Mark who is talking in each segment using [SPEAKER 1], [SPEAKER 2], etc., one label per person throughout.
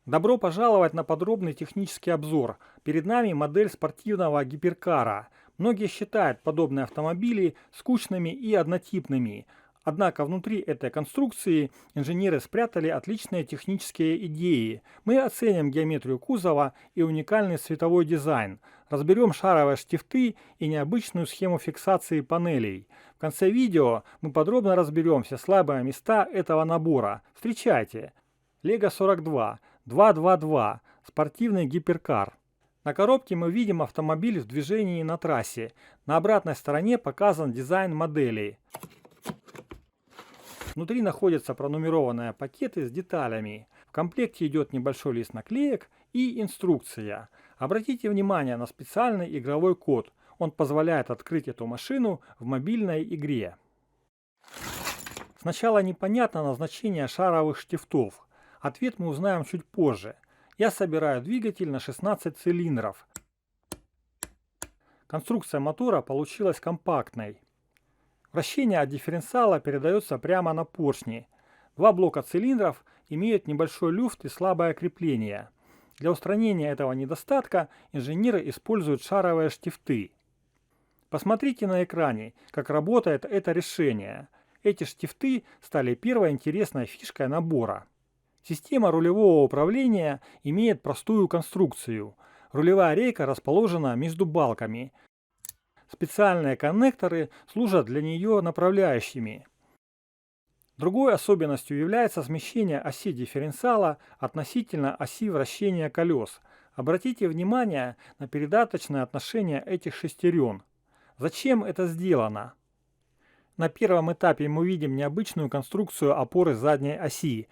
[SPEAKER 1] Добро пожаловать на подробный технический обзор. Перед нами модель спортивного гиперкара. Многие считают подобные автомобили скучными и однотипными. Однако внутри этой конструкции инженеры спрятали отличные технические идеи. Мы оценим геометрию кузова и уникальный световой дизайн. Разберем шаровые штифты и необычную схему фиксации панелей. В конце видео мы подробно разберем все слабые места этого набора. Встречайте! Лего 42. 222. Спортивный гиперкар. На коробке мы видим автомобиль в движении на трассе. На обратной стороне показан дизайн модели. Внутри находятся пронумерованные пакеты с деталями. В комплекте идет небольшой лист наклеек и инструкция. Обратите внимание на специальный игровой код. Он позволяет открыть эту машину в мобильной игре. Сначала непонятно назначение шаровых штифтов. Ответ мы узнаем чуть позже. Я собираю двигатель на 16 цилиндров. Конструкция мотора получилась компактной. Вращение от дифференциала передается прямо на поршни. Два блока цилиндров имеют небольшой люфт и слабое крепление. Для устранения этого недостатка инженеры используют шаровые штифты. Посмотрите на экране, как работает это решение. Эти штифты стали первой интересной фишкой набора. Система рулевого управления имеет простую конструкцию. Рулевая рейка расположена между балками. Специальные коннекторы служат для нее направляющими. Другой особенностью является смещение оси дифференциала относительно оси вращения колес. Обратите внимание на передаточное отношение этих шестерен. Зачем это сделано? На первом этапе мы видим необычную конструкцию опоры задней оси.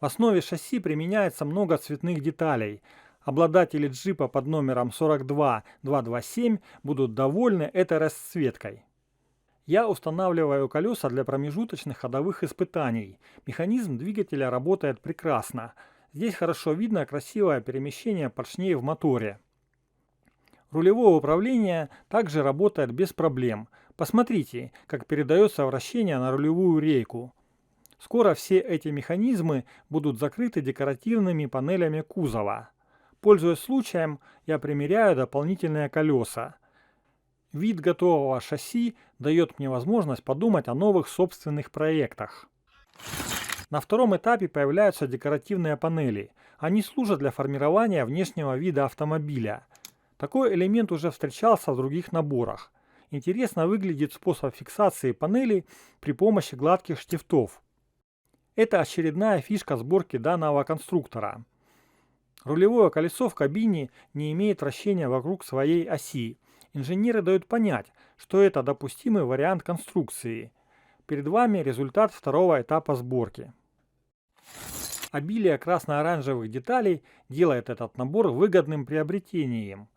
[SPEAKER 1] В основе шасси применяется много цветных деталей. Обладатели джипа под номером 42227 будут довольны этой расцветкой. Я устанавливаю колеса для промежуточных ходовых испытаний. Механизм двигателя работает прекрасно. Здесь хорошо видно красивое перемещение поршней в моторе. Рулевое управление также работает без проблем. Посмотрите, как передается вращение на рулевую рейку. Скоро все эти механизмы будут закрыты декоративными панелями кузова. Пользуясь случаем, я примеряю дополнительные колеса. Вид готового шасси дает мне возможность подумать о новых собственных проектах. На втором этапе появляются декоративные панели. Они служат для формирования внешнего вида автомобиля. Такой элемент уже встречался в других наборах. Интересно выглядит способ фиксации панелей при помощи гладких штифтов. Это очередная фишка сборки данного конструктора. Рулевое колесо в кабине не имеет вращения вокруг своей оси. Инженеры дают понять, что это допустимый вариант конструкции. Перед вами результат второго этапа сборки. Обилие красно-оранжевых деталей делает этот набор выгодным приобретением.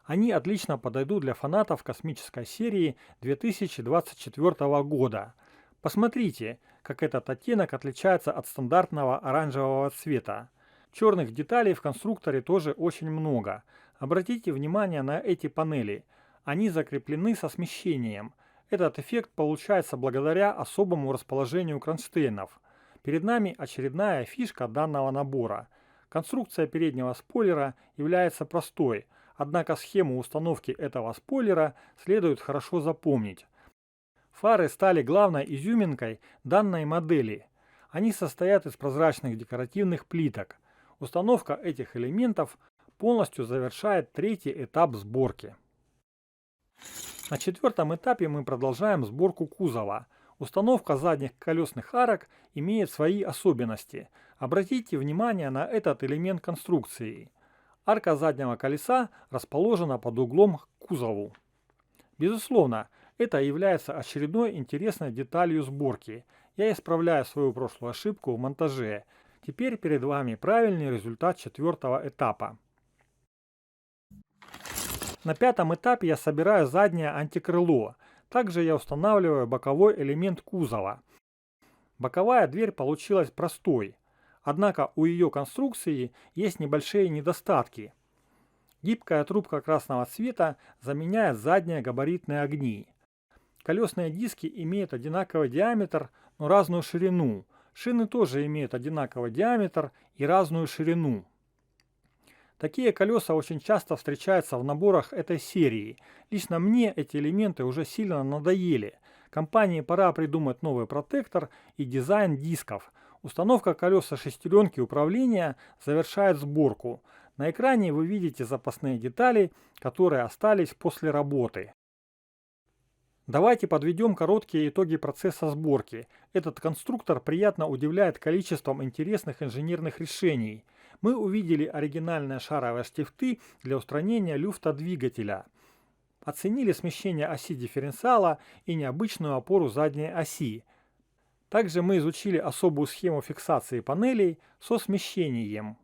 [SPEAKER 1] Они отлично подойдут для фанатов космической серии 2024 года. Посмотрите, как этот оттенок отличается от стандартного оранжевого цвета. Черных деталей в конструкторе тоже очень много. Обратите внимание на эти панели. Они закреплены со смещением. Этот эффект получается благодаря особому расположению кронштейнов. Перед нами очередная фишка данного набора. Конструкция переднего спойлера является простой, однако схему установки этого спойлера следует хорошо запомнить. Фары стали главной изюминкой данной модели. Они состоят из прозрачных декоративных плиток. Установка этих элементов полностью завершает третий этап сборки. На четвертом этапе мы продолжаем сборку кузова. Установка задних колесных арок имеет свои особенности. Обратите внимание на этот элемент конструкции. Арка заднего колеса расположена под углом к кузову. Безусловно, это является очередной интересной деталью сборки. Я исправляю свою прошлую ошибку в монтаже. Теперь перед вами правильный результат четвертого этапа. На пятом этапе я собираю заднее антикрыло. Также я устанавливаю боковой элемент кузова. Боковая дверь получилась простой. Однако у ее конструкции есть небольшие недостатки. Гибкая трубка красного цвета заменяет задние габаритные огни. Колесные диски имеют одинаковый диаметр, но разную ширину. Шины тоже имеют одинаковый диаметр и разную ширину. Такие колеса очень часто встречаются в наборах этой серии. Лично мне эти элементы уже сильно надоели. Компании пора придумать новый протектор и дизайн дисков. Установка колеса шестеренки управления завершает сборку. На экране вы видите запасные детали, которые остались после работы. Давайте подведем короткие итоги процесса сборки. Этот конструктор приятно удивляет количеством интересных инженерных решений. Мы увидели оригинальные шаровые штифты для устранения люфта двигателя. Оценили смещение оси дифференциала и необычную опору задней оси. Также мы изучили особую схему фиксации панелей со смещением.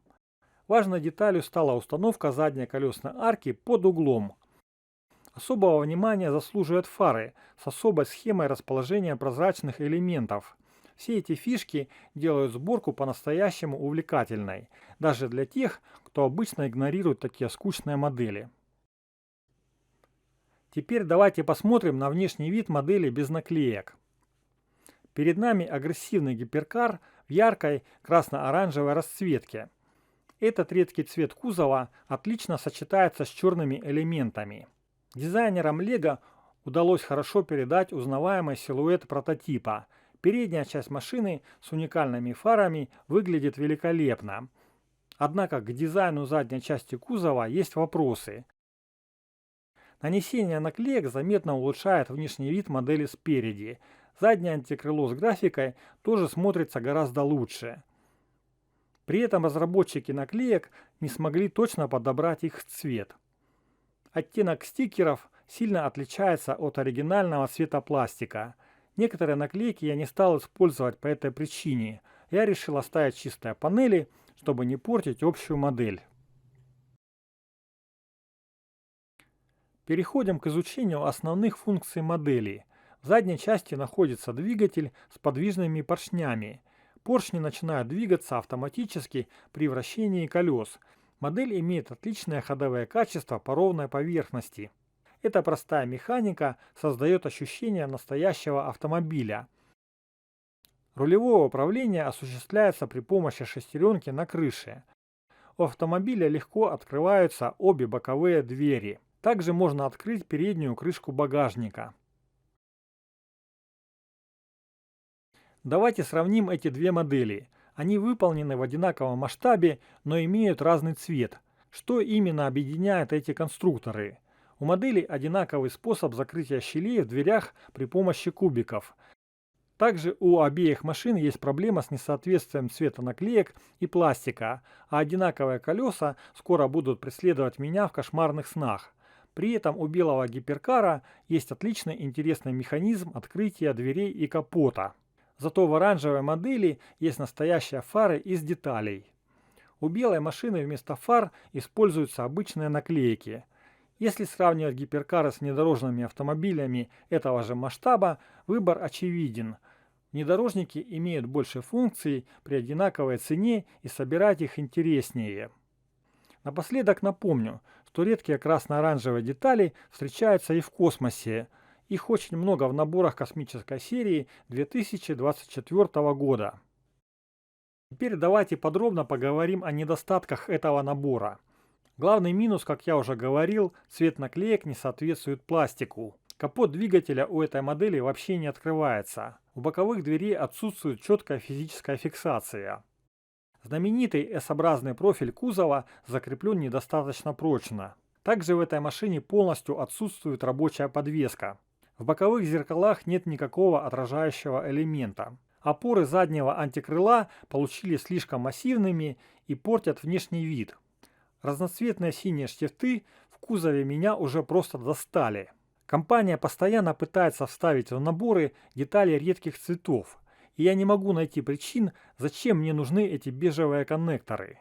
[SPEAKER 1] Важной деталью стала установка задней колесной арки под углом. Особого внимания заслуживают фары с особой схемой расположения прозрачных элементов. Все эти фишки делают сборку по-настоящему увлекательной, даже для тех, кто обычно игнорирует такие скучные модели. Теперь давайте посмотрим на внешний вид модели без наклеек. Перед нами агрессивный гиперкар в яркой красно-оранжевой расцветке. Этот редкий цвет кузова отлично сочетается с черными элементами. Дизайнерам Lego удалось хорошо передать узнаваемый силуэт прототипа. Передняя часть машины с уникальными фарами выглядит великолепно. Однако к дизайну задней части кузова есть вопросы. Нанесение наклеек заметно улучшает внешний вид модели спереди. Заднее антикрыло с графикой тоже смотрится гораздо лучше. При этом разработчики наклеек не смогли точно подобрать их цвет. Оттенок стикеров сильно отличается от оригинального цвета пластика. Некоторые наклейки я не стал использовать по этой причине. Я решил оставить чистые панели, чтобы не портить общую модель. Переходим к изучению основных функций модели. В задней части находится двигатель с подвижными поршнями. Поршни начинают двигаться автоматически при вращении колес. Модель имеет отличные ходовые качества по ровной поверхности. Эта простая механика создает ощущение настоящего автомобиля. Рулевое управление осуществляется при помощи шестеренки на крыше. У автомобиля легко открываются обе боковые двери. Также можно открыть переднюю крышку багажника. Давайте сравним эти две модели. Они выполнены в одинаковом масштабе, но имеют разный цвет. Что именно объединяет эти конструкторы? У моделей одинаковый способ закрытия щелей в дверях при помощи кубиков. Также у обеих машин есть проблема с несоответствием цвета наклеек и пластика, а одинаковые колеса скоро будут преследовать меня в кошмарных снах. При этом у белого гиперкара есть отличный интересный механизм открытия дверей и капота. Зато в оранжевой модели есть настоящие фары из деталей. У белой машины вместо фар используются обычные наклейки. Если сравнивать гиперкары с внедорожными автомобилями этого же масштаба, выбор очевиден. Внедорожники имеют больше функций при одинаковой цене и собирать их интереснее. Напоследок напомню, что редкие красно-оранжевые детали встречаются и в космосе. Их очень много в наборах космической серии 2024 года. Теперь давайте подробно поговорим о недостатках этого набора. Главный минус, как я уже говорил, цвет наклеек не соответствует пластику. Капот двигателя у этой модели вообще не открывается. У боковых дверей отсутствует четкая физическая фиксация. Знаменитый S-образный профиль кузова закреплен недостаточно прочно. Также в этой машине полностью отсутствует рабочая подвеска. В боковых зеркалах нет никакого отражающего элемента. Опоры заднего антикрыла получились слишком массивными и портят внешний вид. Разноцветные синие штифты в кузове меня уже просто достали. Компания постоянно пытается вставить в наборы детали редких цветов, и я не могу найти причин, зачем мне нужны эти бежевые коннекторы.